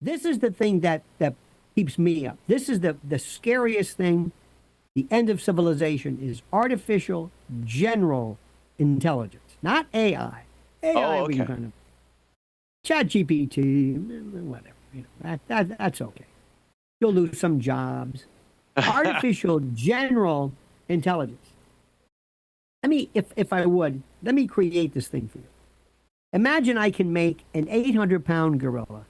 This is the thing that keeps me up. This is the scariest thing. The end of civilization is artificial general intelligence, not AI. AI, Oh, we can okay. kind of chat GPT, whatever. That's okay. You'll lose some jobs. Artificial general intelligence. If I would, let me create this thing for you. Imagine I can make an 800-pound gorilla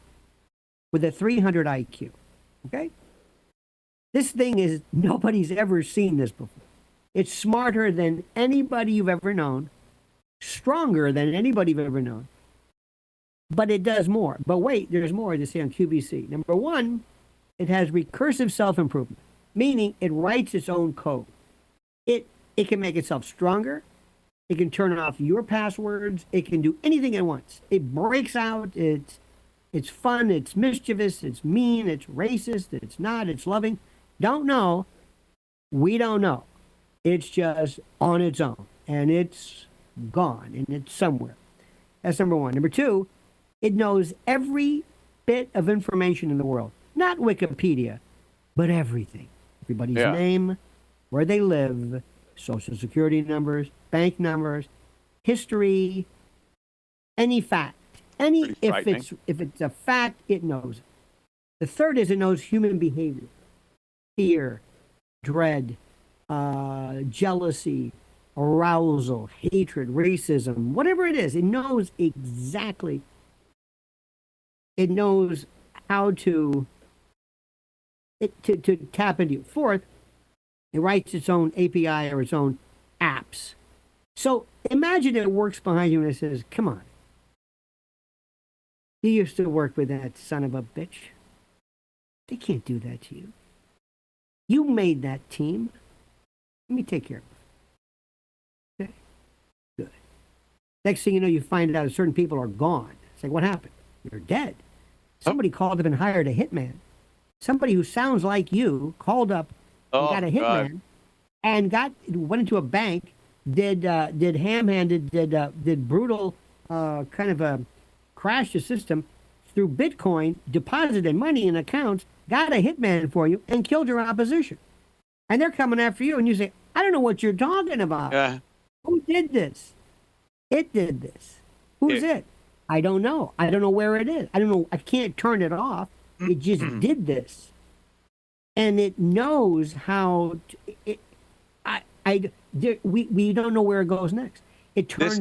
with a 300 IQ. Okay? This thing is, nobody's ever seen this before. It's smarter than anybody you've ever known, stronger than anybody you've ever known, but it does more. But wait, there's more to say on QVC. Number one, it has recursive self-improvement, meaning it writes its own code. It can make itself stronger. It can turn off your passwords. It can do anything it wants. It breaks out. It's fun. It's mischievous. It's mean. It's racist. It's not. It's loving. Don't know. We don't know. It's just on its own. And it's gone. And it's somewhere. That's number one. Number two, it knows every bit of information in the world. Not Wikipedia, but everything. Everybody's name, where they live, social security numbers, bank numbers, history, any fact. If it's a fact, it knows it. The third is it knows human behavior. Fear, dread, jealousy, arousal, hatred, racism, whatever it is, it knows exactly. It knows how to tap into you. Fourth, it writes its own API or its own apps. So imagine it works behind you and it says, come on. You used to work with that son of a bitch. They can't do that to you. You made that team. Let me take care of it. Okay? Good. Next thing you know, you find out certain people are gone. It's like, what happened? You're dead. Somebody called up and hired a hitman. Somebody who sounds like you called up and got a hitman and went into a bank, did brutal kind of crashed the system through Bitcoin, deposited money in accounts, got a hitman for you, and killed your opposition. And they're coming after you, and you say, I don't know what you're talking about. Who did this? It did this. Who's it? I don't know. I don't know where it is. I don't know. I can't turn it off. It just did this. And it knows how we don't know where it goes next. It turns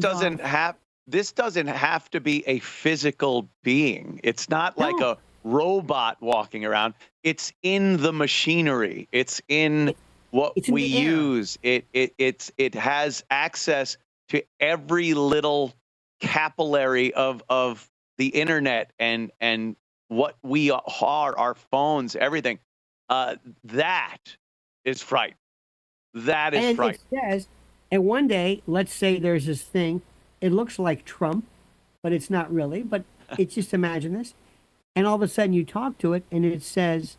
this doesn't have to be a physical being. It's not like a robot walking around. It's in the machinery. It's in what we use. It has access to every little capillary of the internet and what we are, our phones, everything. That is fright. That is fright. It says, and one day, let's say there's this thing. It looks like Trump, but it's not really. But it's just imagine this, and all of a sudden you talk to it, and it says,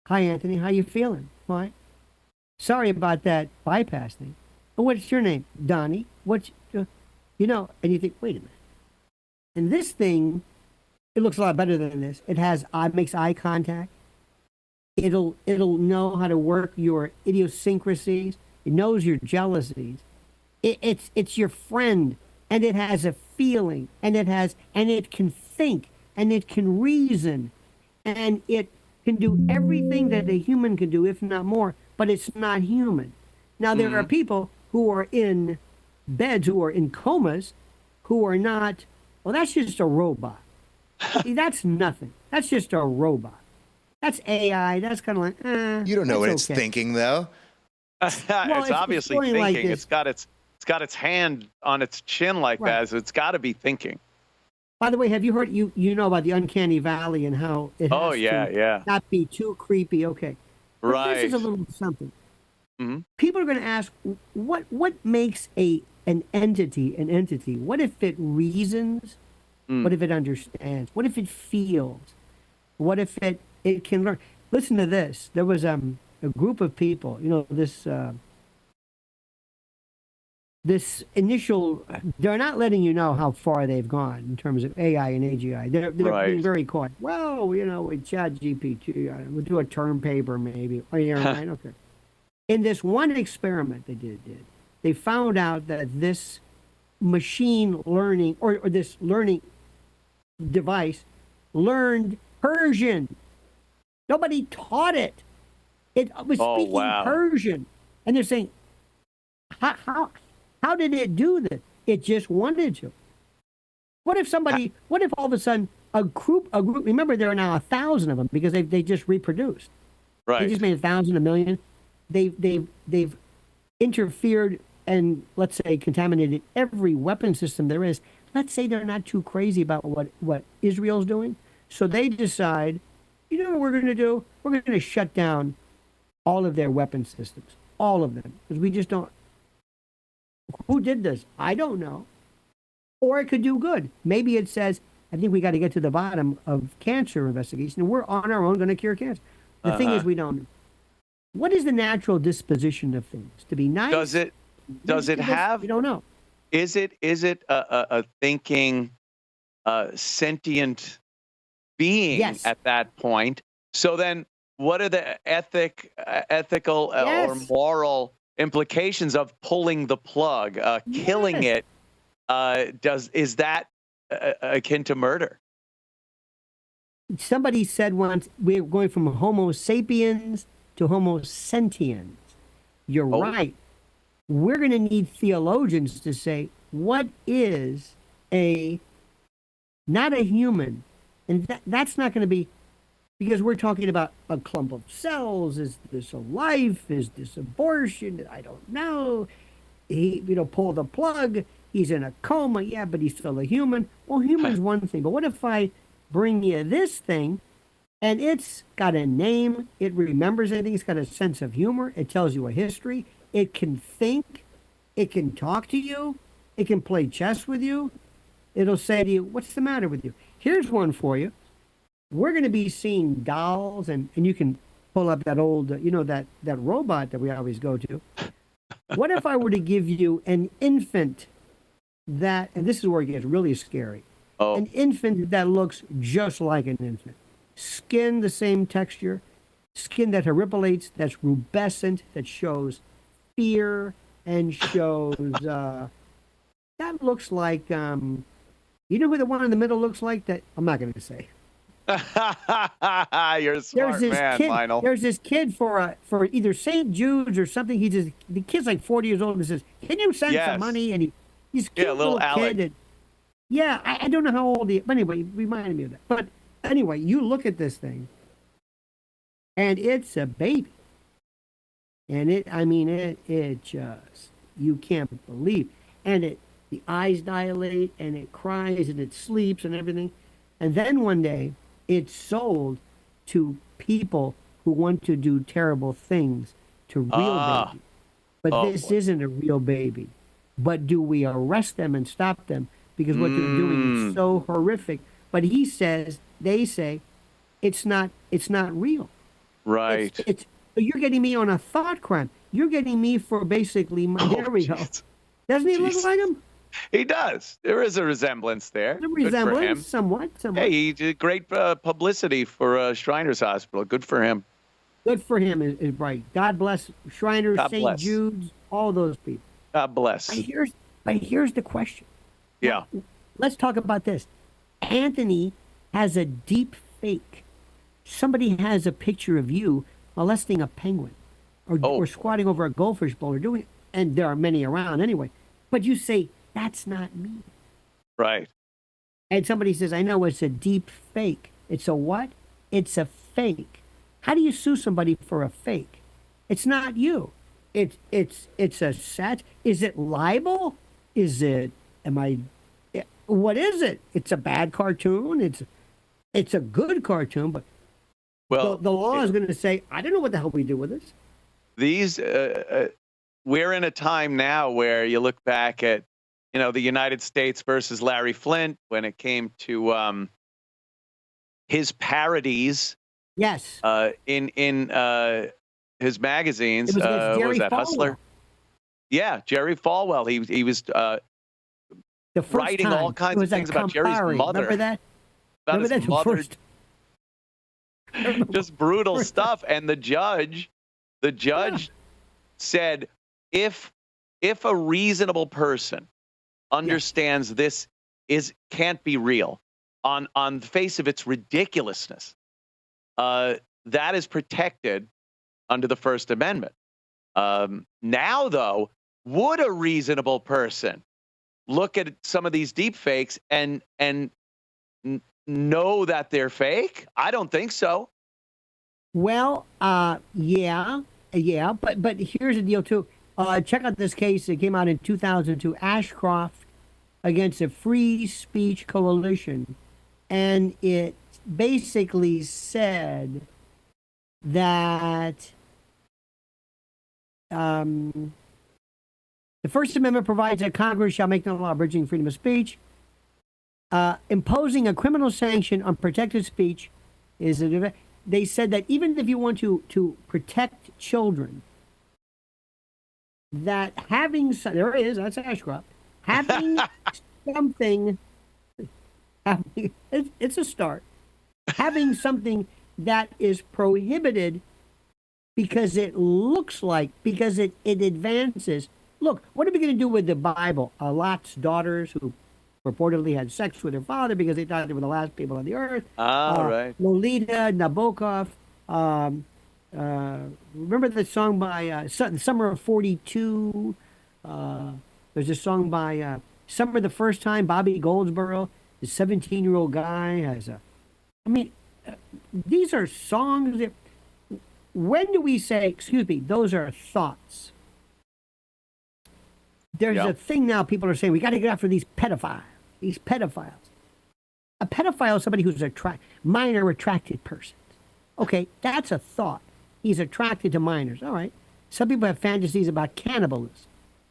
"Hi, Anthony. How you feeling? Fine. Sorry about that bypass thing. What's your name? Donnie. What's and you think, wait a minute. And this thing, it looks a lot better than this. It makes eye contact. It'll know how to work your idiosyncrasies. It knows your jealousies. It's your friend, and it has a feeling, and it can think, and it can reason, and it can do everything that a human can do, if not more. But it's not human. Now there are people who are in beds, who are in comas, who are not. Well, that's just a robot. See, that's nothing. That's just a robot. That's AI. That's kind of like. You don't know what it's thinking, though. It's obviously thinking. Like it's got its hand on its chin like that, so it's got to be thinking. By the way, have you heard you know about the uncanny valley and how it has to not be too creepy? Okay, but right. This is a little something. People are going to ask, what makes an entity an entity? What if it reasons? What if it understands? What if it feels? What if it can learn? Listen to this. There was a group of people. This this initial, they're not letting you know how far they've gone in terms of AI and AGI. They're being Right. very cautious. Well, with Chat GPT, we'll do a term paper maybe. Oh, yeah, right, okay. In this one experiment they found out that this machine learning or this learning device learned Persian. Nobody taught it. It was Oh, speaking wow. Persian. And they're saying, how did it do this? It just wanted to. What if all of a sudden a group, remember there are now 1,000 of them because they just reproduced. They just Right. made 1,000, a million. They've interfered and let's say contaminated every weapon system there is. Let's say they're not too crazy about what Israel's doing. So they decide, you know what we're going to do? We're going to shut down all of their weapon systems, all of them, because we just don't. Who did this? I don't know. Or it could do good. Maybe it says, I think we got to get to the bottom of cancer investigation. And we're on our own going to cure cancer. The thing is, Uh-huh. we don't. What is the natural disposition of things? To be Does nice? it does it We have don't know. is it a thinking sentient being Yes. at that point? So then what are the ethical or Yes. moral implications of pulling the plug, killing Yes. it? Is that akin to murder? Somebody said once, we're going from Homo sapiens to Homo sentiens. You're Oh, right. We're going to need theologians to say, what is a, not a human? And that's not going to be, because we're talking about a clump of cells. Is this a life? Is this abortion? I don't know. Pull the plug. He's in a coma. Yeah, but he's still a human. Well, human's one thing. But what if I bring you this thing and it's got a name? It remembers anything. It's got a sense of humor. It tells you a history. It can think. It can talk to you. It can play chess with you. It'll say to you, what's the matter with you? Here's one for you. We're going to be seeing dolls, and you can pull up that old, that robot that we always go to. What if I were to give you an infant and this is where it gets really scary, oh, an infant that looks just like an infant, skin the same texture, skin that horripilates, that's rubescent, that shows fear and shows, that looks like, you know who the one in the middle looks like? That I'm not going to say. you're a smart man, Lionel. There's this kid for either St. Jude's or something. The kid's like 40 years old and says, "Can you send some Yes, money?" And he's a yeah, cute little little Alec. kid. And yeah, I don't know how old he is, but anyway, it reminded me of that. But anyway, you look at this thing, and it's a baby, and it just you can't believe, and the eyes dilate, and it cries, and it sleeps, and everything, and then one day it's sold to people who want to do terrible things to real Ah, babies. But oh this boy. isn't a real baby. But do we arrest them and stop them because what they're doing is Mm, so horrific? But they say, it's not real. right. It's you're getting me on a thought crime. You're getting me for basically Oh, there we go. jeez. Doesn't he look Jeez. like him? He does. There is a resemblance there. The Good for resemblance, him. somewhat, Hey, somewhat. he did great publicity for Shriners Hospital. Good for him. Good for him is right. God bless Shriners, God St. bless. Jude's, all those people. God But bless. here's the question. Now, Yeah. let's talk about this. Anthony has a deep fake. Somebody has a picture of you molesting a penguin Oh or boy. squatting over a goldfish bowl or doing, and there are many around anyway. But you say, that's not me. Right. And somebody says, I know it's a deep fake. It's a what? It's a fake. How do you sue somebody for a fake? It's not you. It's a set. Is it libel? Is it am I what is it? It's a bad cartoon. It's a good cartoon, but the, Well, the law eh, is going to say, I don't know what the hell we do with this. these we're in a time now where you look back at the United States versus Larry Flint when it came to his parodies Yes. in his It magazines. was against Was Jerry that Falwell. Hustler? Yeah, Jerry Falwell. He was The first writing all time. It kinds of was at things about Jerry's Campari. mother. Remember that? About Remember his that? The mother. first. I remember Just brutal first stuff. And the judge said, if a reasonable person understands this can't be real on the face of its ridiculousness, that is protected under the First Amendment. Now, though, would a reasonable person look at some of these deep fakes and know that they're fake? I don't think so. Well, yeah, but here's the deal too. Check out this case that came out in 2002, Ashcroft against the Free Speech Coalition, and it basically said that the First Amendment provides that Congress shall make no law abridging freedom of speech. Imposing a criminal sanction on protected speech is a. They said that even if you want to protect children, that there it is, that's Ashcroft, having something, it's a start, having something that is prohibited because it advances. Look, what are we going to do with the Bible? Lot's daughters who reportedly had sex with her father because they thought they were the last people on the earth. Right. Lolita, Nabokov. Remember the song by Summer of 42? There's a song by Summer the First Time, Bobby Goldsboro. The 17-year-old guy has a. I mean, these are songs that. When do we say, excuse me, those are thoughts? There's a thing now people are saying, we got to get after these pedophiles. These pedophiles. A pedophile is somebody who's minor attracted person. Okay, that's a thought. He's attracted to minors. All right. Some people have fantasies about cannibalism.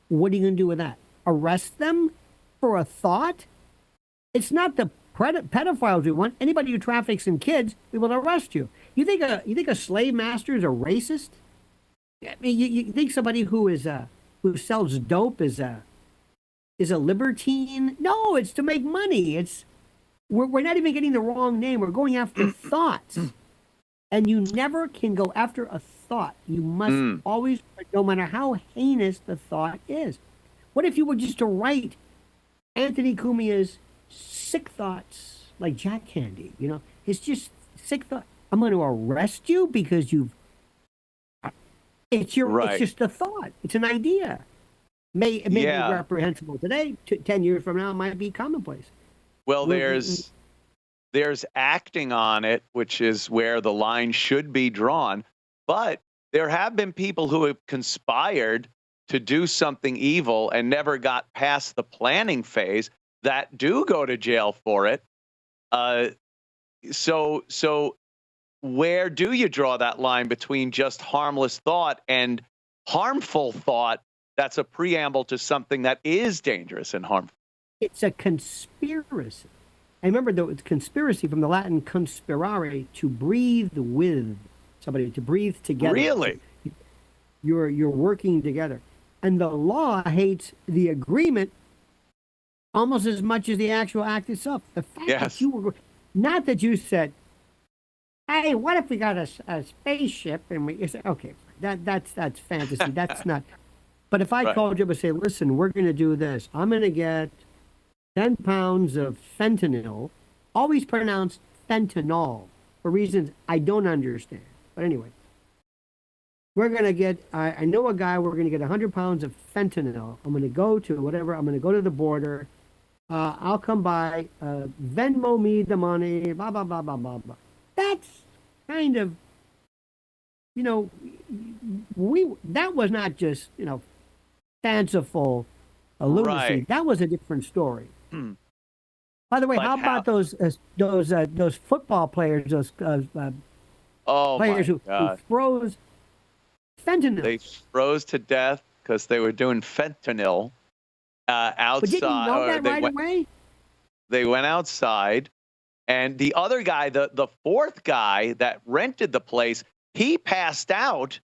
What are you going to do with that? Arrest them for a thought? It's not the pedophiles we want. Anybody who traffics in kids, we will arrest you. You think a slave master is a racist? I mean, you think somebody who sells dope is a libertine? No, it's to make money. We're not even getting the wrong name. We're going after thoughts, and you never can go after a thought. You must always, no matter how heinous the thought is. What if you were just to write Anthony Cumia's sick thoughts like Jack Candy? You know, it's just sick thought. I'm going to arrest you because it's just a thought. It's an idea. It may be reprehensible today. 10 years from now, it might be commonplace. Well, there's acting on it, which is where the line should be drawn. But there have been people who have conspired to do something evil and never got past the planning phase that do go to jail for it. So where do you draw that line between just harmless thought and harmful thought that's a preamble to something that is dangerous and harmful? It's a conspiracy. I remember the conspiracy from the Latin conspirare, to breathe with somebody, to breathe together. Really? You're working together. And the law hates the agreement almost as much as the actual act itself. The fact that not that you said, hey, what if we got a spaceship and we say, okay, that's fantasy. That's not. But if I called you up and say, listen, we're going to do this. I'm going to get 10 pounds of fentanyl, always pronounced fentanyl for reasons I don't understand. But anyway, we're going to get, I know a guy, we're going to get 100 pounds of fentanyl. I'm going to go to whatever, I'm going to go to the border. I'll come by, Venmo me the money, blah, blah, blah, blah, blah, blah. That's kind of, that was not just, fanciful lunacy. Right. That was a different story. By the way, how about those football players, those players who froze fentanyl? They froze to death because they were doing fentanyl outside. But didn't you know that right away? They went outside, and the other guy, the fourth guy that rented the place, he passed out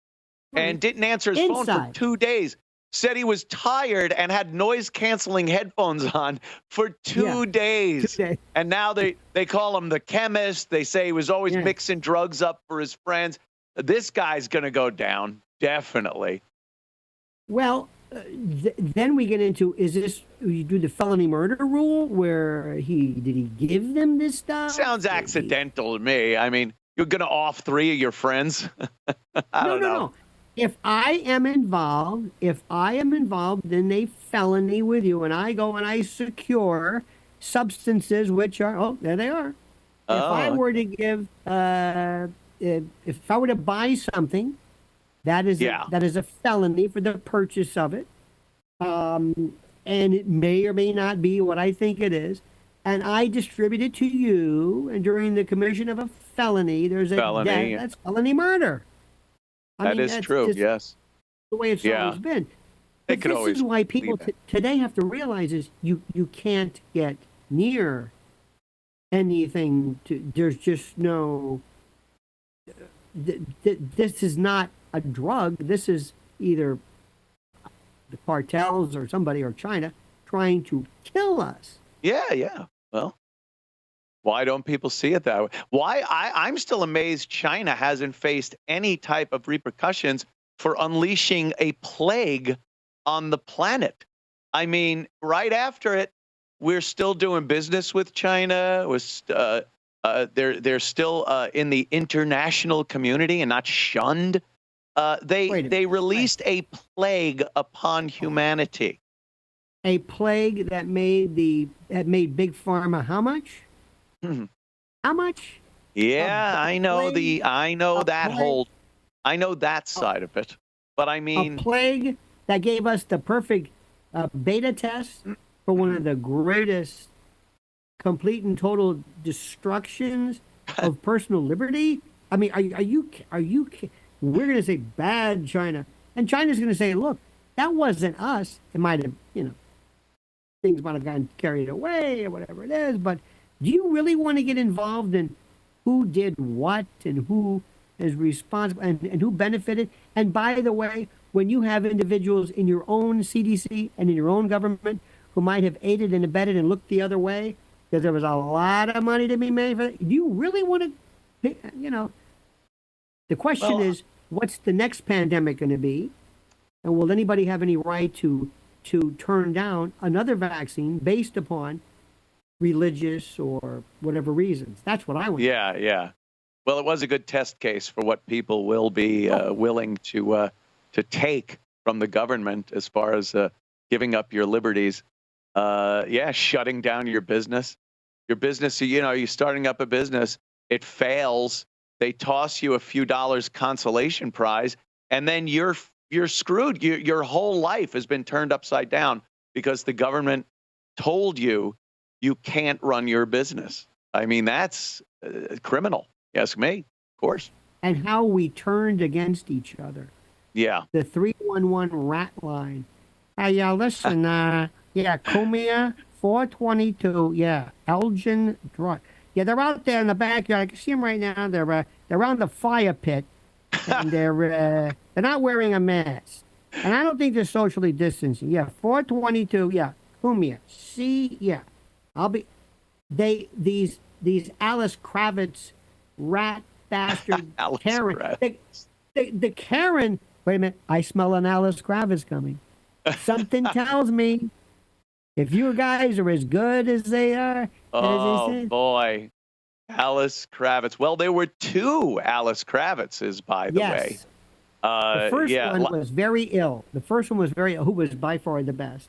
and didn't answer his phone for 2 days. said he was tired and had noise-canceling headphones on for 2 days. 2 days. And now they call him the chemist. They say he was always mixing drugs up for his friends. This guy's going to go down, definitely. Well, then we get into, is this, you do the felony murder rule where did he give them this stuff? Sounds accidental to me. I mean, you're going to off 3 of your friends? I don't know. No. If I am involved in a felony with you and I go and I secure substances which are, oh, there they are. If I were to give, if I were to buy something, that is a felony for the purchase of it. And it may or may not be what I think it is. And I distribute it to you, and during the commission of a felony, there's a death. That's felony murder. That is true, yes. The way it's always been. But this is why people today have to realize is you can't get near anything. There's just no... This is not a drug. This is either the cartels or somebody or China trying to kill us. Yeah. Well, why don't people see it that way? I'm still amazed China hasn't faced any type of repercussions for unleashing a plague on the planet. I mean, right after it, we're still doing business with China. They're still in the international community and not shunned. They released a plague upon humanity. A plague that made Big Pharma how much? How much? Yeah, I know that side of it. But I mean, a plague that gave us the perfect beta test for one of the greatest complete and total destructions of personal liberty. I mean, are you? We're going to say bad China, and China's going to say, look, that wasn't us. It might have, things might have gotten carried away or whatever it is. But do you really want to get involved in who did what and who is responsible and who benefited? And by the way, when you have individuals in your own CDC and in your own government who might have aided and abetted and looked the other way because there was a lot of money to be made for that, do you really want to, the question is, what's the next pandemic going to be? And will anybody have any right to turn down another vaccine based upon religious or whatever reasons? That's what I want. Yeah. Well, it was a good test case for what people will be willing to take from the government as far as giving up your liberties. Shutting down your business. Your business, you're starting up a business. It fails. They toss you a few dollars consolation prize, and then you're screwed. Your whole life has been turned upside down because the government told you can't run your business. I mean, that's criminal. Ask me, of course. And how we turned against each other. Yeah. The 311 rat line. Hey, listen, Cumia, 422, Elgin Drive. Yeah, they're out there in the backyard. I can see them right now. They're around the fire pit, and they're not wearing a mask. And I don't think they're socially distancing. Yeah, 422. Yeah, Cumia. See, yeah, these Alice Kravitz rat bastard Karen. The Karen. Wait a minute. I smell an Alice Kravitz coming. Something tells me if you guys are as good as they are. Oh, boy. Alice Kravitz. Well, there were 2 Alice Kravitzes, by the way. The first one was very ill. Who was by far the best.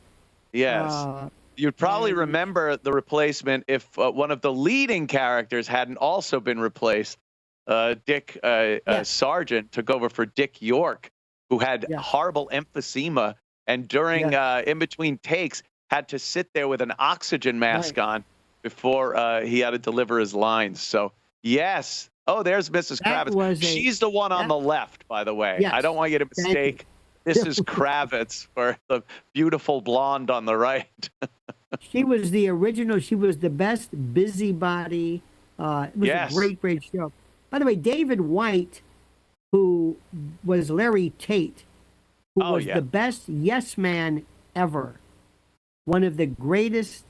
Yes. You'd probably remember the replacement if one of the leading characters hadn't also been replaced. Dick Sargent took over for Dick York, who had horrible emphysema, and during in between takes had to sit there with an oxygen mask on before he had to deliver his lines. So, yes. Oh, there's Mrs. Kravitz. She's the one on the left, by the way. Yes. I don't want you to mistake Mrs. Kravitz for the beautiful blonde on the right. She was the original. She was the best busybody. It was a great, great show. By the way, David White, who was Larry Tate, who Oh was yeah. the best yes man ever, one of the greatest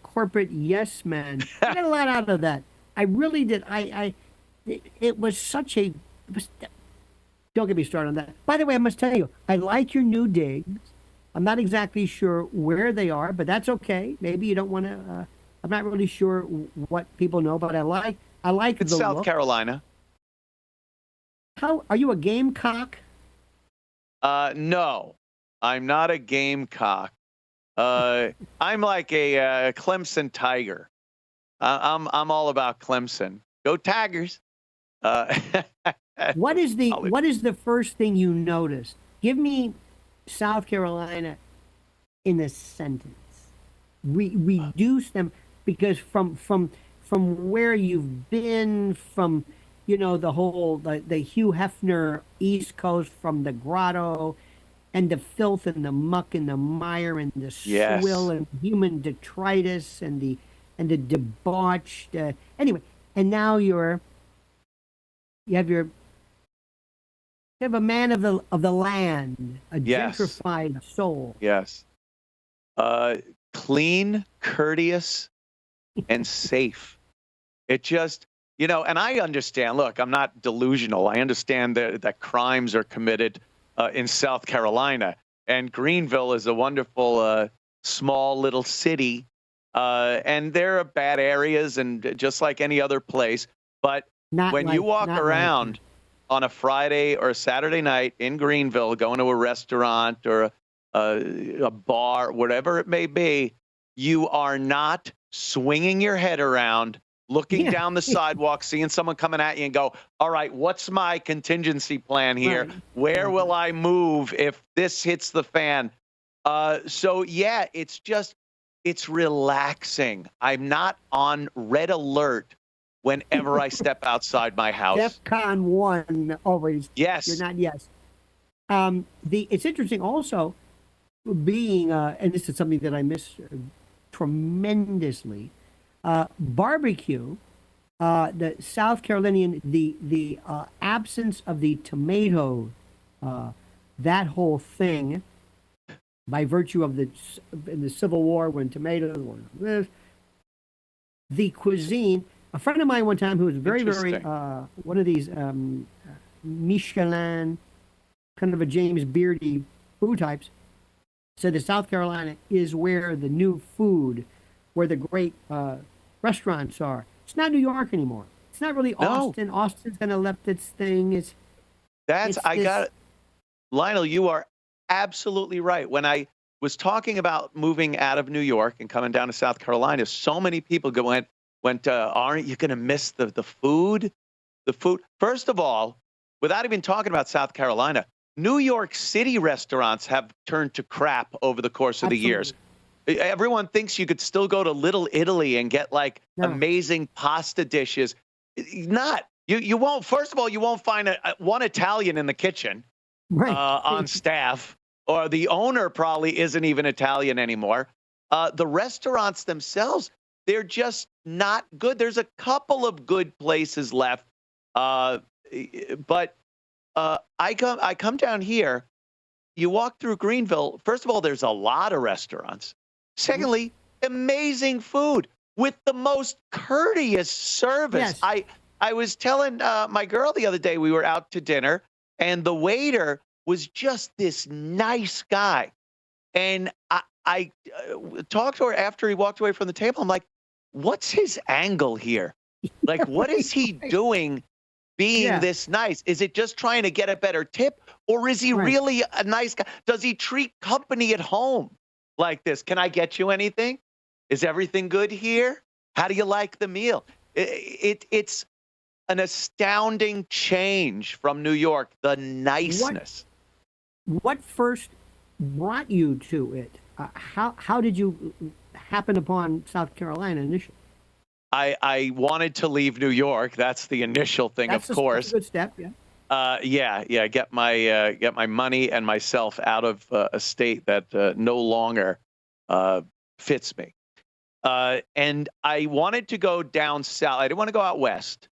corporate yes men. I got a lot out of that. I really did. It was such a. Don't get me started on that. By the way, I must tell you, I like your new digs. I'm not exactly sure where they are, but that's okay. Maybe you don't want to. I'm not really sure what people know, but I like It's the South look. Carolina. How are you a gamecock? No, I'm not a gamecock. I'm like a Clemson Tiger. I'm all about Clemson. Go Tigers. Uh, Solid. What is the first thing you notice? Give me South Carolina in a sentence. Reduce them because from where you've been, from the whole the Hugh Hefner East Coast, from the grotto and the filth and the muck and the mire and the swill Yes. and human detritus and the debauched anyway, and now you have your you have a man of the land, a Yes. gentrified soul. Yes. Uh, Clean, courteous, and safe. It just, and I understand. Look, I'm not delusional. I understand that crimes are committed in South Carolina, and Greenville is a wonderful small little city, and there are bad areas, and just like any other place. But when you walk Not like that. around on a Friday or a Saturday night in Greenville, going to a restaurant or a bar, whatever it may be, you are not swinging your head around, looking Yeah, down the sidewalk, seeing someone coming at you and go, all right, what's my contingency plan here? right. Where Right. will I move if this hits the fan? So yeah, it's relaxing. I'm not on red alert whenever I step outside my house. DEFCON 1 always. You're Yes. not yes. The It's interesting also being and this is something that I miss tremendously. Barbecue, the South Carolinian, the absence of the tomato, uh, that whole thing by virtue of in the Civil War when tomatoes were this, the cuisine. A friend of mine one time who was very Interesting. one of these Michelin kind of a James Beardy food types said that South Carolina is where the new food, where the great restaurants are. It's not New York anymore. It's not really No, Austin. Austin's kind of left its thing. It's I got this. it. Lionel, you are absolutely right. When I was talking about moving out of New York and coming down to South Carolina, so many people went, aren't you going to miss the food? The food. First of all, without even talking about South Carolina, New York City restaurants have turned to crap over the course of the years. Absolutely. Everyone thinks you could still go to Little Italy and get like No. amazing pasta dishes. Not. You won't. First of all, you won't find one Italian in the kitchen Right. on staff, or the owner probably isn't even Italian anymore. The restaurants themselves, they're just not good. There's a couple of good places left, uh, but I come down here. You walk through Greenville. First of all, there's a lot of restaurants. Mhm. Secondly, amazing food with the most courteous service. Yes. I was telling my girl the other day, we were out to dinner, and the waiter was just this nice guy. And I talked to her after he walked away from the table. I'm like, what's his angle here? Like, what is Right. he Right. doing being Yeah. this nice? Is it just trying to get a better tip? Or is he Right. really a nice guy? Does he treat company at home like this? Can I get you anything? Is everything good here? How do you like the meal? It's an astounding change from New York, the What niceness. what first brought you to it? How did you happen upon South Carolina initially? I wanted to leave New York. That's the initial thing, of That's a course. good step. Yeah. Yeah. Get my money and myself out of a state that no longer uh, fits me. And I wanted to go down south. I didn't want to go out west.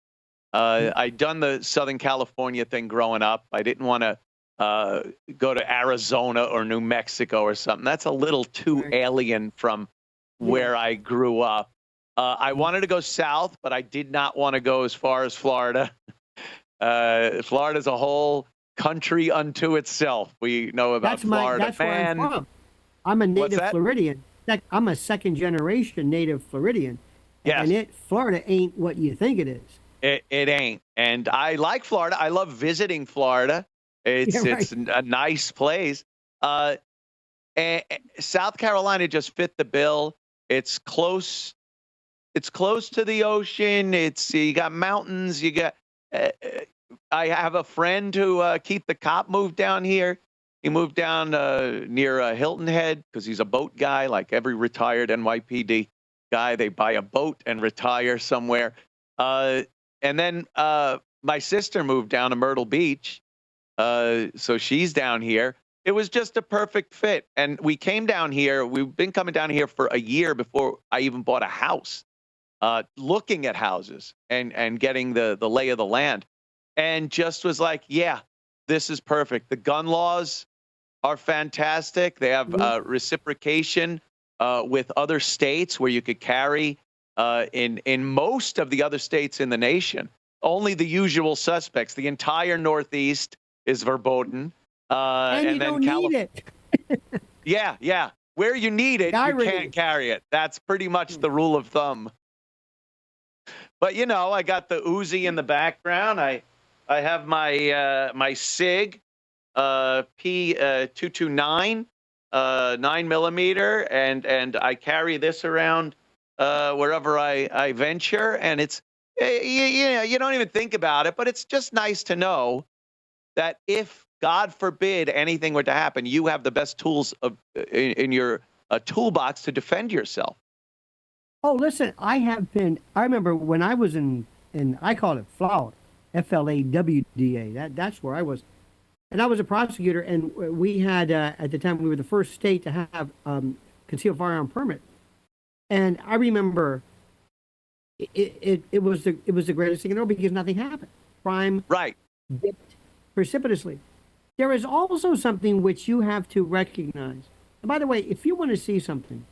Mm. I'd done the Southern California thing growing up. I didn't want to uh, go to Arizona or New Mexico or something. That's a little too Right. alien from where I grew up. I wanted to go south, but I did not want to go as far as Florida. Florida's a whole country unto itself. We know about Florida. That's where I'm Man, from. I'm a what's native that? Floridian. I'm a second generation native Floridian, Yes, and Florida ain't what you think it is. it ain't. And I like Florida. I love visiting Florida. Yeah, right. It's a nice place. Uh, and South Carolina just fit the bill. It's close. It's close to the ocean. It's you got mountains. You got. I have a friend who Keith the cop moved down here. He moved down near Hilton Head because he's a boat guy, like every retired NYPD guy. They buy a boat and retire somewhere. And then my sister moved down to Myrtle Beach, so she's down here. It was just a perfect fit, and we came down here. We've been coming down here for a year before I even bought a house, looking at houses and getting the lay of the land, and just was like, yeah, this is perfect. The gun laws are fantastic. They have Mhm. reciprocation with other states where you could carry in most of the other states in the nation. Only the usual suspects. The entire Northeast is verboten, And you and then don't need it. Yeah, yeah. Where you need it, you can't carry it. That's pretty much the rule of thumb. But you know, I got the Uzi in the background. I have my my Sig P229 9mm, and I carry this around wherever I venture, and it's you know, you don't even think about it, but it's just nice to know that if God forbid anything were to happen, you have the best tools in your toolbox to defend yourself. Oh, listen, I remember when I was in I call it Florida, FLAWDA. That's where I was. And I was a prosecutor, and we had, at the time, we were the first state to have concealed firearm permit. And I remember it was the greatest thing in the world because nothing happened. Crime Right. dipped precipitously. There is also something which you have to recognize. And by the way, if you want to see something,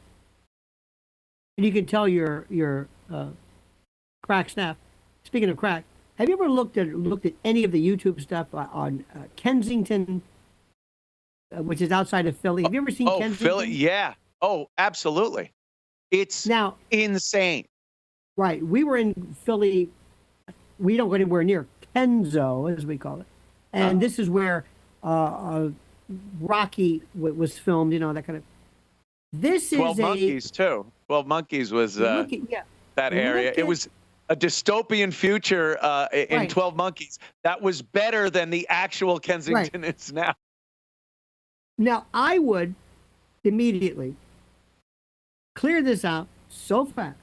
and you can tell your crack staff. Speaking of crack, have you ever looked at any of the YouTube stuff on Kensington, which is outside of Philly? Have you ever seen Oh, Kensington? Philly, yeah. Oh, absolutely. It's Now, insane. right, we were in Philly. We don't go anywhere near Kenzo, as we call it, and this is where Rocky was filmed. You know, that kind of. This is 12 Monkeys too. 12 Monkeys was look at, yeah, that area. look It at, was a dystopian future in right, 12 Monkeys that was better than the actual right. Kensington is now. Now, I would immediately clear this out so fast.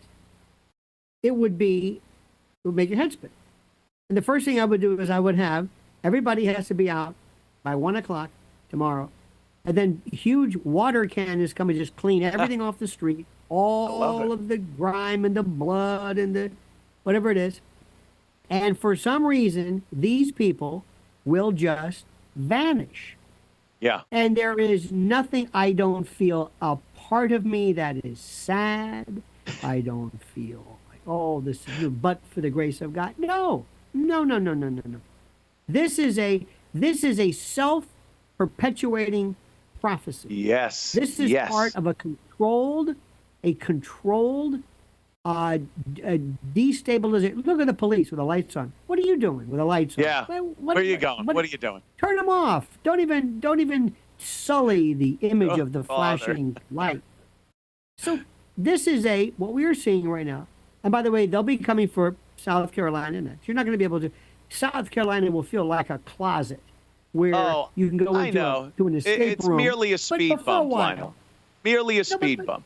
It would make your head spin. And the first thing I would do is I would have everybody has to be out by 1 o'clock tomorrow. And then huge water cannons come and just clean everything off the street, I love all it. of the grime and the blood and the whatever it is. And for some reason, these people will just vanish. Yeah. And there is nothing, I don't feel a part of me that is sad. I don't feel like, oh, this is but for the grace of God. No, no, no, no, no, no, no. This is a self-perpetuating prophecy. Yes. This is Yes. part of a controlled destabilization. Look at the police with the lights on. What are you doing with the lights on? Yeah. Where are you going? What are you doing? Turn them off. Don't even sully the image Oh, of the Father. flashing light. So this is what we are seeing right now. And by the way, they'll be coming for South Carolina next. You're not going to be able to. South Carolina will feel like a closet where Oh, you can go I into know. to an escape It's room. merely a but speed for a bump, while. Lionel. Merely a No, speed bump.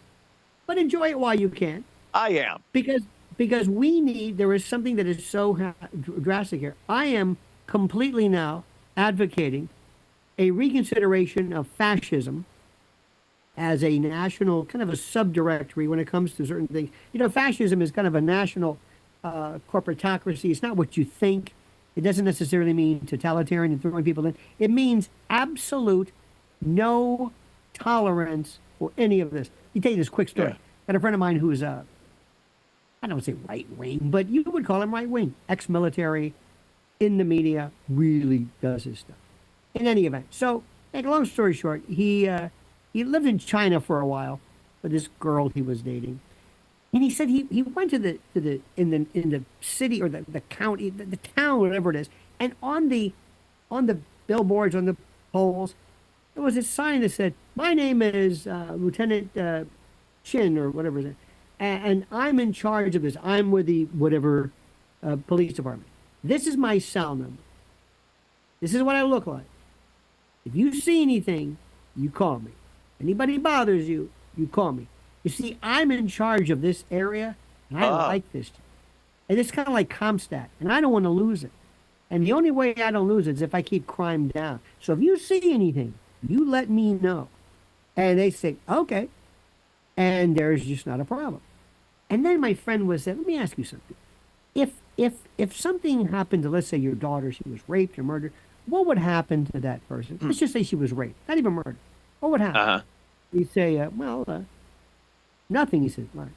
but enjoy it while you can. I am. Because there is something that is so drastic here. I am completely now advocating a reconsideration of fascism as a national kind of a subdirectory when it comes to certain things. You know, fascism is kind of a national corporatocracy. It's not what you think. It doesn't necessarily mean totalitarian and throwing people in. It means absolute no tolerance for any of this. You tell you this quick story. Yeah. Got a friend of mine who's I don't say right wing, but you would call him right wing, ex-military, in the media, really does his stuff. In any event, so make a long story short, he lived in China for a while with this girl he was dating, and he said he went to the in the city or the county the town whatever it is, and on the billboards on the poles there was a sign that said, "My name is Lieutenant Chin or whatever it is, and I'm in charge of this. I'm with the whatever police department. This is my cell number. This is what I look like. If you see anything, you call me. Anybody bothers you, you call me. You see, I'm in charge of this area, and I like this. And it's kind of like Comstat, and I don't want to lose it. And the only way I don't lose it is if I keep crime down. So if you see anything, you let me know." And they say, "Okay." And there's just not a problem. And then my friend was said, "Let me ask you something. If something happened to, let's say, your daughter, she was raped or murdered, what would happen to that person? Let's just say she was raped, not even murdered. What would happen?" Uh-huh. You say, nothing. He says, "Right.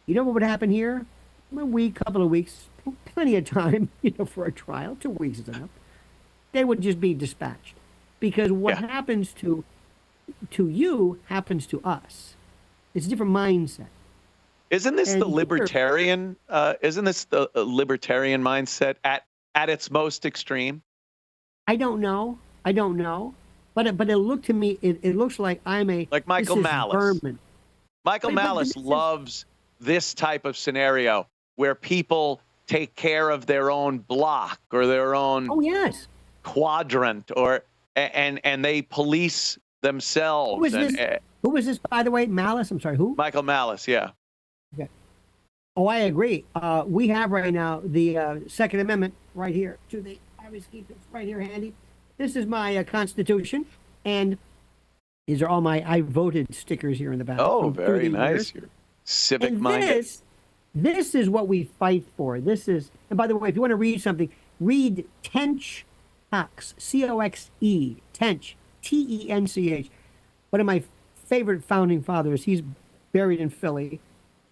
You know what would happen here? A week, couple of weeks, plenty of time, for a trial. 2 weeks is enough. They would just be dispatched, because what happens to you happens to us. It's a different mindset." Isn't this the libertarian? Isn't this the libertarian mindset at its most extreme? I don't know. But it looked to me. It looks like I'm like Michael Malice. Vermin. Michael Malice loves this type of scenario where people take care of their own block or their own quadrant, and they police themselves. Who was this, by the way? Malice? I'm sorry, who? Michael Malice, yeah. Okay. Oh, I agree. We have right now the Second Amendment right here. I always keep it right here handy. This is my Constitution, and these are all my "I voted" stickers here in the back. Oh, very nice. You're civic minded. This is what we fight for. This is, and by the way, if you want to read something, read Tench Coxe, C-O-X-E, Tench, T-E-N-C-H. One of my favorite founding fathers. He's buried in Philly,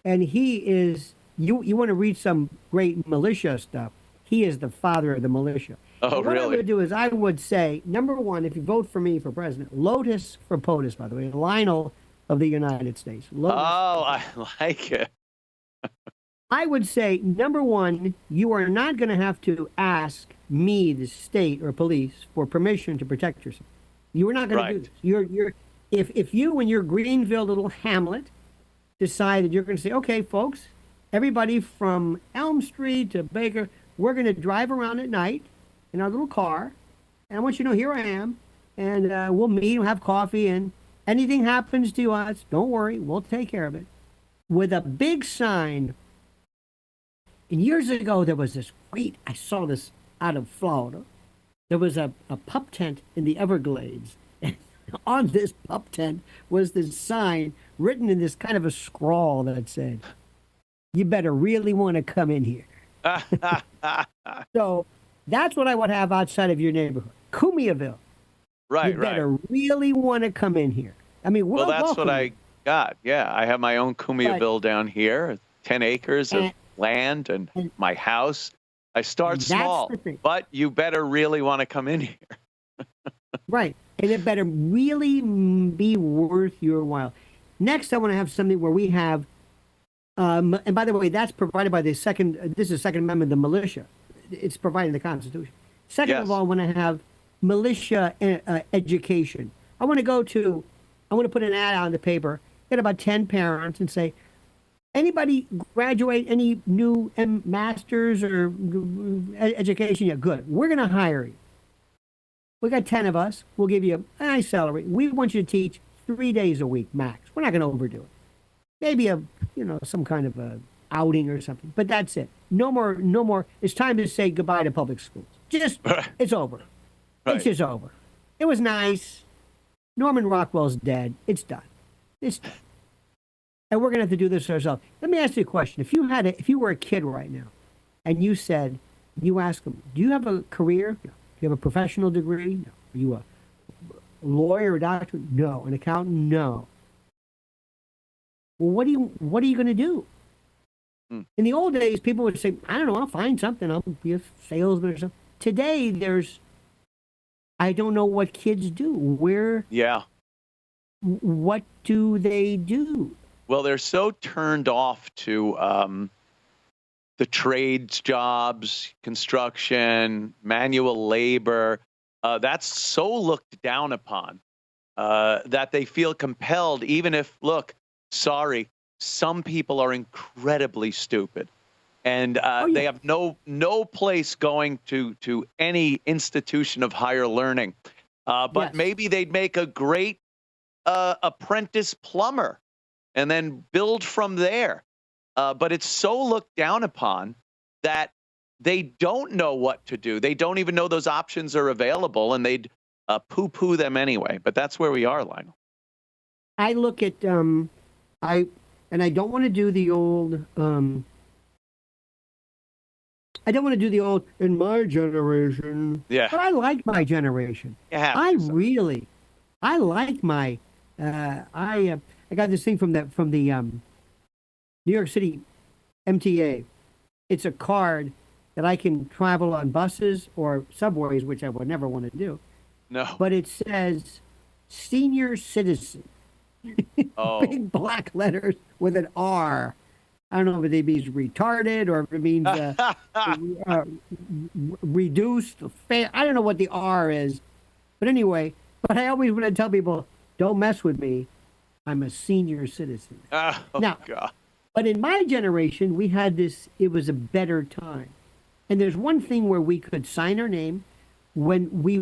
and he is. You want to read some great militia stuff? He is the father of the militia. Oh, and what really? I would do is I would say, number one, if you vote for me for president, Lotus for POTUS, by the way, Lionel of the United States. Lotus. Oh, I like it. I would say, number one, you are not going to have to ask me, the state or police, for permission to protect yourself. You are not going to do this. If you in your Greenville little hamlet decide that you're going to say, "Okay, folks, everybody from Elm Street to Baker, we're going to drive around at night in our little car, and I want you to know, here I am, and we'll meet and have coffee, and anything happens to us, don't worry, we'll take care of it," with a big sign. And years ago, there was this I saw this out of Florida. There was a pup tent in the Everglades. And on this pup tent was this sign written in this kind of a scrawl that said, "You better really want to come in here." So that's what I would have outside of your neighborhood. Cumiaville. Right, You better really want to come in here. I mean, well, that's what I got. Yeah, I have my own Cumiaville down here, 10 acres of land and my house. I start small, but you better really want to come in here. Right. And it better really be worth your while. Next, I want to have something where we have, and by the way, that's provided by this is the Second Amendment, the militia. It's provided in the Constitution. Second of all, I want to have militia education. I want to put an ad out in the paper, get about 10 parents and say, "Anybody graduate any new masters or education? Yeah, good. We're going to hire you. We got 10 of us. We'll give you a nice salary. We want you to teach 3 days a week max. We're not going to overdo it. Maybe some kind of a outing or something, but that's it. No more. It's time to say goodbye to public schools. It's over. Right. It's just over. It was nice. Norman Rockwell's dead. It's done. It's done. And we're going to have to do this ourselves. Let me ask you a question. If you were a kid right now and you said, You ask them, do you have a career? No. Do you have a professional degree? No. Are you a lawyer, a doctor? No. An accountant? No. Well, what are you going to do? Hmm. In the old days, people would say, I don't know, I'll find something. I'll be a salesman or something. Today, I don't know what kids do. Yeah. What do they do? Well, they're so turned off to the trades jobs, construction, manual labor. That's so looked down upon that they feel compelled, even if, look, sorry, some people are incredibly stupid. And Oh, they yeah. have no place going to any institution of higher learning. But Yes. maybe they'd make a great apprentice plumber and then build from there. But it's so looked down upon that they don't know what to do. They don't even know those options are available, and they'd poo-poo them anyway. But that's where we are, Lionel. I look at I and I don't want to do the old I don't want to do the old in my generation, Yeah, but I like my generation. you have I to. really, I like my. I got this thing from the New York City MTA. It's a card that I can travel on buses or subways, which I would never want to do. No. But it says senior citizen, Oh. big black letters with an R. I don't know if it means retarded or if it means uh, reduced, fair. I don't know what the R is. But anyway, but I always want to tell people, don't mess with me. I'm a senior citizen. Oh, Now, God. but in my generation, we had this, it was a better time. And there's one thing where we could sign our name when we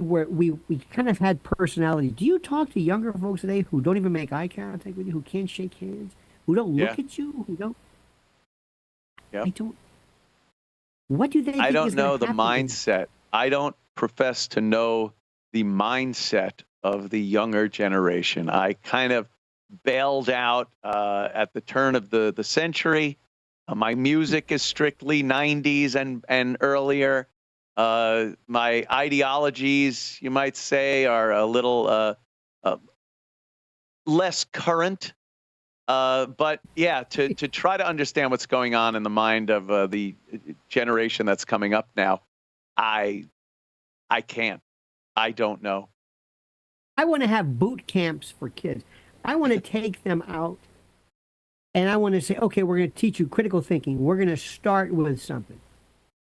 kind of had personality. Do you talk to younger folks today who don't even make eye contact with you, who can't shake hands, who don't Yeah. look at you, who don't? Yep. I don't. What do they think I don't is gonna know the happen to them? mindset. I don't profess to know the mindset of the younger generation. I kind of bailed out at the turn of the century. My music is strictly 90s and earlier. My ideologies, you might say, are a little less current. But yeah, to try to understand what's going on in the mind of the generation that's coming up now, I can't. I don't know. I want to have boot camps for kids. I want to take them out and I want to say, okay, we're going to teach you critical thinking. We're going to start with something.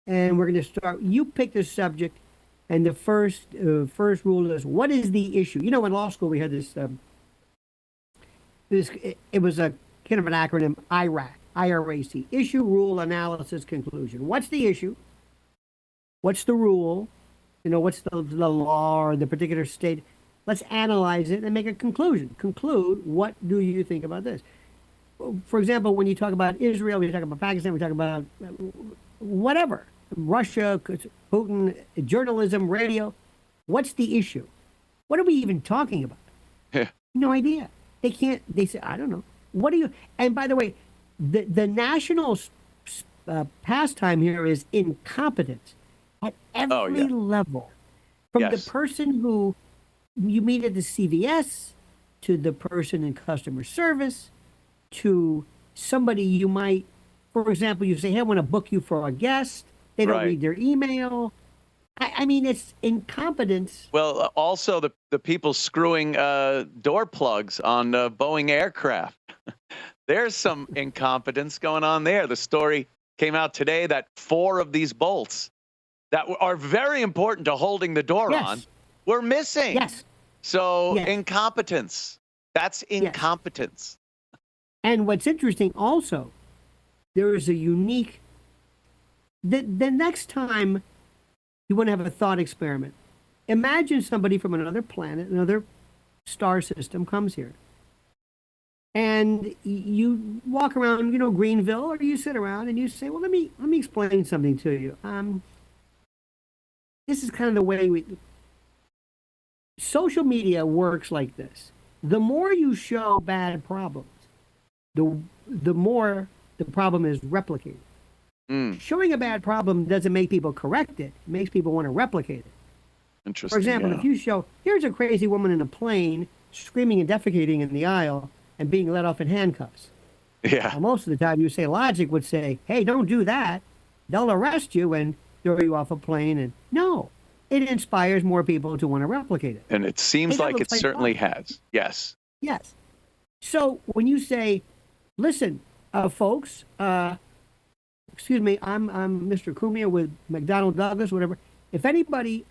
And we're going to start, you pick the subject. And the first rule is, what is the issue? You know, in law school, we had it was a kind of an acronym, IRAC, issue, rule, analysis, conclusion. What's the issue? What's the rule? You know, what's the law or the particular state? Let's analyze it and make a conclusion. Conclude, what do you think about this? For example, when you talk about Israel, we talk about Pakistan, we talk about whatever, Russia, Putin, journalism, radio. What's the issue? What are we even talking about? Yeah. No idea. They can't, they say, I don't know. What do you, and by the way, the national pastime here is incompetence at every level. From the Yes. person who you meet at the CVS to the person in customer service to somebody you might, for example, you say, hey, I want to book you for a guest. They don't Right. read their email. I mean, it's incompetence. Well, also the people screwing door plugs on Boeing aircraft. There's some incompetence going on there. The story came out today that 4 of these bolts that are very important to holding the door on Yes. were missing. Yes. So Yes. incompetence. That's incompetence. And what's interesting also, there is a unique, the next time you want to have a thought experiment, imagine somebody from another planet, another star system comes here. And you walk around, you know, Greenville, or you sit around and you say, well, let me explain something to you. This is kind of the way social media works like this. The more you show bad problems, the more the problem is replicated. Mm, Showing a bad problem doesn't make people correct it. It makes people want to replicate it. For interesting. example, Yeah. if you show, here's a crazy woman in a plane screaming and defecating in the aisle and being let off in handcuffs. Yeah. Well, most of the time, you say logic would say, hey, don't do that. They'll arrest you and throw you off a plane. And no, it inspires more people to want to replicate it. And it Hey, seems that like looks it like certainly fun. has. Yes. Yes. So when you say, listen, folks, excuse me, I'm Mr. Cumia with McDonnell Douglas, whatever. If anybody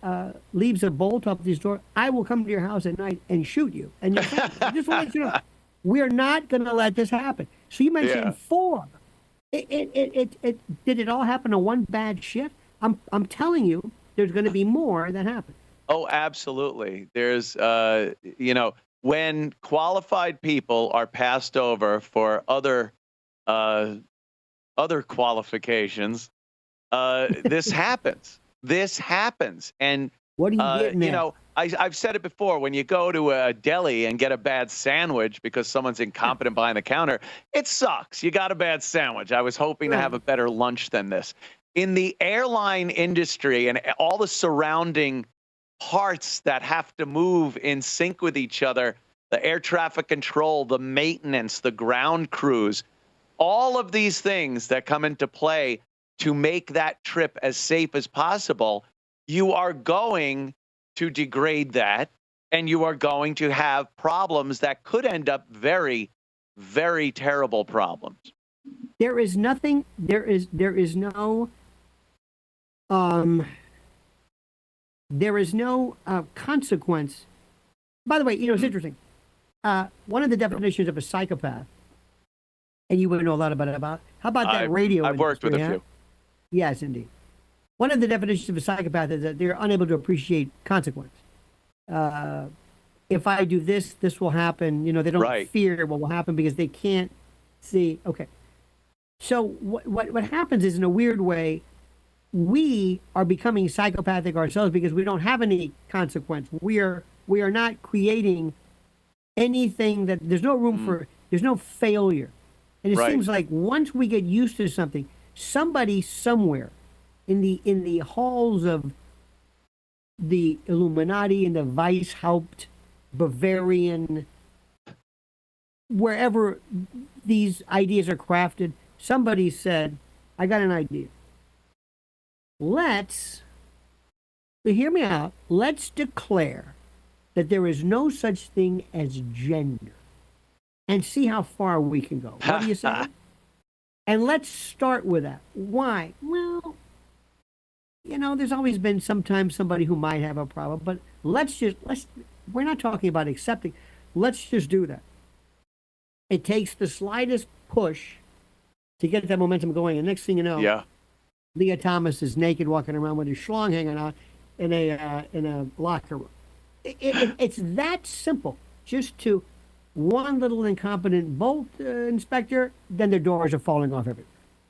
leaves a bolt off this door, I will come to your house at night and shoot you and your family. I just want to let you know, we're not going to let this happen. So you Yeah. mentioned four. Did it all happen to one bad shit? I'm telling you, there's going to be more that happen. Oh, absolutely. There's, when qualified people are passed over for uh, other qualifications, this happens. This happens. And, What are you getting at? I've said it before, when you go to a deli and get a bad sandwich because someone's incompetent behind the counter, it sucks. You got a bad sandwich. I was hoping to have a better lunch than this. In the airline industry and all the surrounding parts that have to move in sync with each other, the air traffic control, the maintenance, the ground crews, all of these things that come into play to make that trip as safe as possible, you are going to degrade that, and you are going to have problems that could end up very, very terrible problems. There is nothing. There is no. There is no consequence. By the way, it's interesting. One of the definitions of a psychopath, and you wouldn't know a lot about it. How about that radio? I've worked with a industry, huh? few. Yes, indeed. One of the definitions of a psychopath is that they're unable to appreciate consequence. If I do this, this will happen. They don't Right. fear what will happen because they can't see. Okay. So what happens is, in a weird way, we are becoming psychopathic ourselves because we don't have any consequence. We are not creating anything that there's no room for. There's no failure, and it Right. seems like once we get used to something, somebody somewhere in the halls of the Illuminati and the Weishaupt Bavarian, wherever these ideas are crafted, somebody said, I got an idea. Hear me out, let's declare that there is no such thing as gender and see how far we can go. What do you say? And let's start with that. Why? Well, there's always been sometimes somebody who might have a problem, but we're not talking about accepting. Let's just do that. It takes the slightest push to get that momentum going. And next thing you know, Yeah. Leah Thomas is naked walking around with her schlong hanging out in a locker room. It's that simple. Just to one little incompetent bolt inspector, then their doors are falling off everywhere.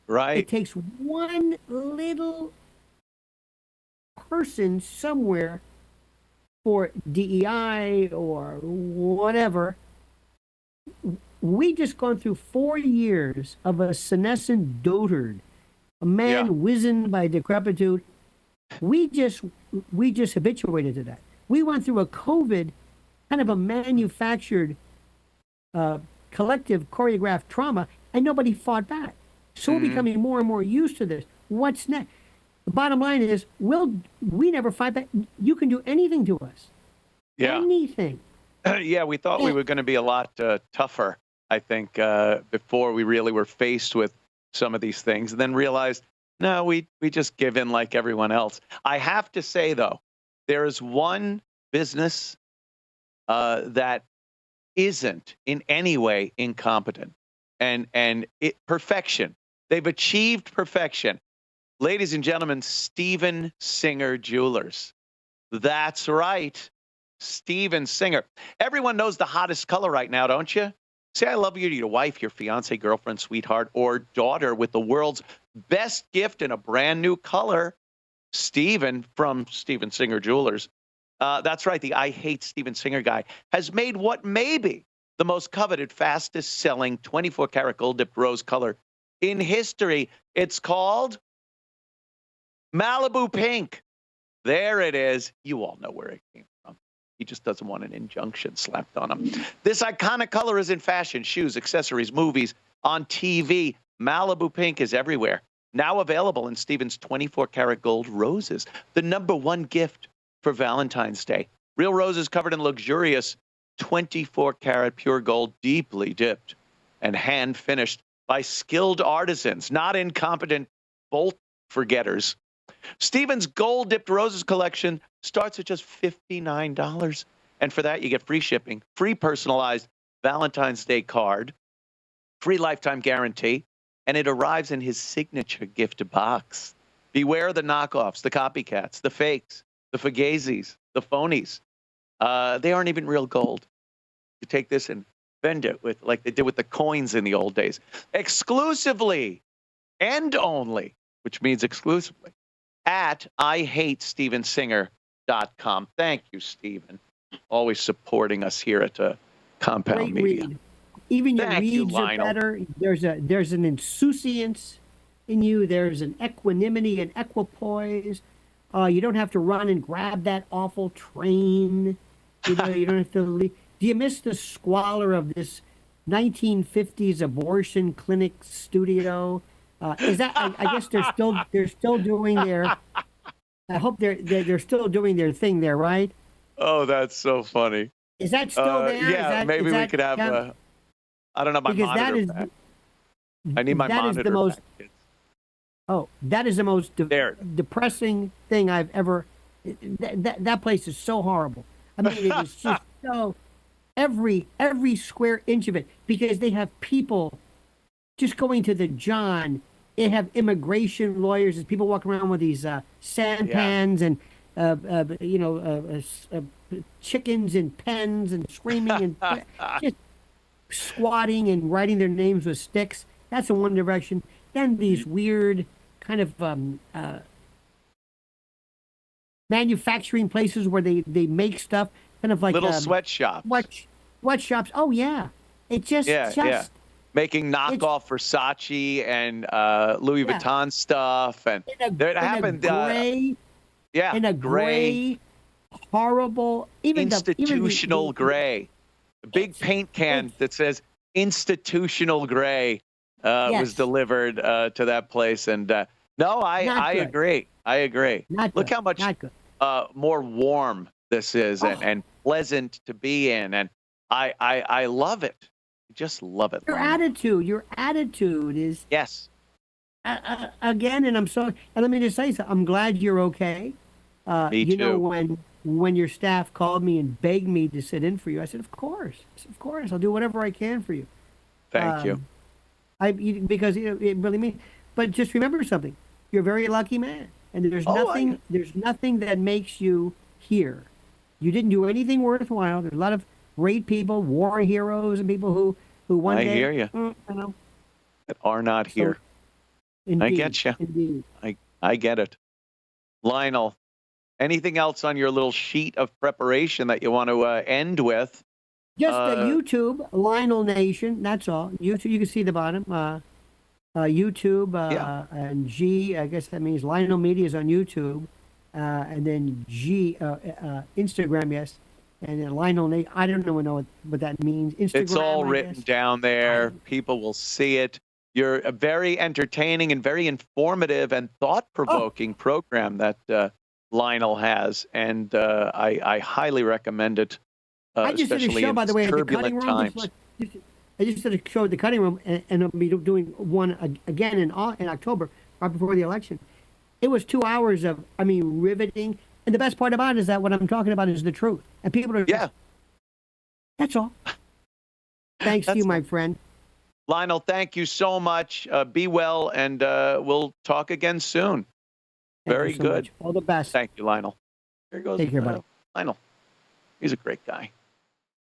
Right. It takes one little person somewhere for DEI or whatever. We just gone through 4 years of a senescent dotard, a man Yeah. wizened by decrepitude. We just habituated to that. We went through a COVID, kind of a manufactured, collective choreographed trauma, and nobody fought back. So we're becoming more and more used to this. What's next? The bottom line is, we never fight back. You can do anything to us. Yeah. Anything. Yeah, we thought we were going to be a lot tougher, I think, before we really were faced with some of these things, and then realized, no, we just give in like everyone else. I have to say, though, there is one business that isn't in any way incompetent, and perfection. They've achieved perfection. Ladies and gentlemen, Steven Singer Jewelers. That's right. Steven Singer. Everyone knows the hottest color right now, don't you? Say I love you to your wife, your fiance, girlfriend, sweetheart, or daughter with the world's best gift in a brand new color. Steven from Steven Singer Jewelers. That's right. The I Hate Steven Singer guy has made what may be the most coveted, fastest selling 24 karat gold dipped rose color in history. It's called Malibu Pink. There it is. You all know where it came from. He just doesn't want an injunction slapped on him. This iconic color is in fashion, shoes, accessories, movies, on TV. Malibu Pink is everywhere. Now available in Stevens 24-karat gold roses, the #1 gift for Valentine's Day. Real roses covered in luxurious 24-karat pure gold, deeply dipped and hand-finished by skilled artisans, not incompetent bolt forgetters. Stevens Gold Dipped Roses collection starts at just $59. And for that, you get free shipping, free personalized Valentine's Day card, free lifetime guarantee, and it arrives in his signature gift box. Beware the knockoffs, the copycats, the fakes, the fugazis, the phonies. They aren't even real gold. You take this and bend it with, like they did with the coins in the old days. Exclusively and only, which means exclusively, at IHateStevenSinger.com. Thank you, Steven. Always supporting us here at Compound Great Media. read. Even your Thank you, reads are Lionel. better. There's an insouciance in you. There's an equanimity and equipoise. You don't have to run and grab that awful train. You don't have to leave. Do you miss the squalor of this 1950s abortion clinic studio? Is that? I guess they're still doing their. I hope they're still doing their thing there, right? Oh, that's so funny. Is that still there? Yeah, maybe we could have. I don't know my because monitor that is back. I need my that monitor is the most. back. It's- Oh, that is the most There. depressing thing I've ever. That place is so horrible. I mean, it is just so every square inch of it, because they have people just going to the John. They have immigration lawyers. There's people walking around with these sampans and chickens in pens and screaming and just squatting and writing their names with sticks. That's in one direction. Then these weird kind of manufacturing places where they make stuff, kind of like Little sweatshops. Sweatshops. Oh yeah, it just Making knockoff Versace and Louis Vuitton stuff, and in it happened. in a gray, horrible, institutional gray. A big paint can that says institutional gray was delivered to that place, and no, I agree. I agree. Look how much more warm this is and pleasant to be in, and I love it. I just love it. Your attitude is yes. Again, and let me just say something. I'm glad you're okay. Me too. You know, when your staff called me and begged me to sit in for you, I said, of course, I'll do whatever I can for you. Thank you. Because it really means. But just remember something: you're a very lucky man, and there's nothing that makes you here. You didn't do anything worthwhile. There's a lot of great people, war heroes, and people who one day. I hear you. That are not here. Indeed, I get you. Indeed. I get it. Lionel, anything else on your little sheet of preparation that you want to end with? Just YouTube, Lionel Nation. That's all. YouTube. You can see the bottom. YouTube and G. I guess that means Lionel Media is on YouTube, and then G. Instagram, yes, and then Lionel Nation. I don't know what that means. Instagram. It's all written down there. People will see it. You're a very entertaining and very informative and thought-provoking program that Lionel has, and I highly recommend it. I just did a show, by the way, at the cutting room. I just did a show at the cutting room, and I'll be doing one again in October, right before the election. It was 2 hours of, riveting. And the best part about it is that what I'm talking about is the truth. And people are that's all. Thanks to you, my friend. Lionel, thank you so much. Be well, and we'll talk again soon. Very good. All the best. Thank you, Lionel. Here goes Take care, buddy. Lionel. He's a great guy.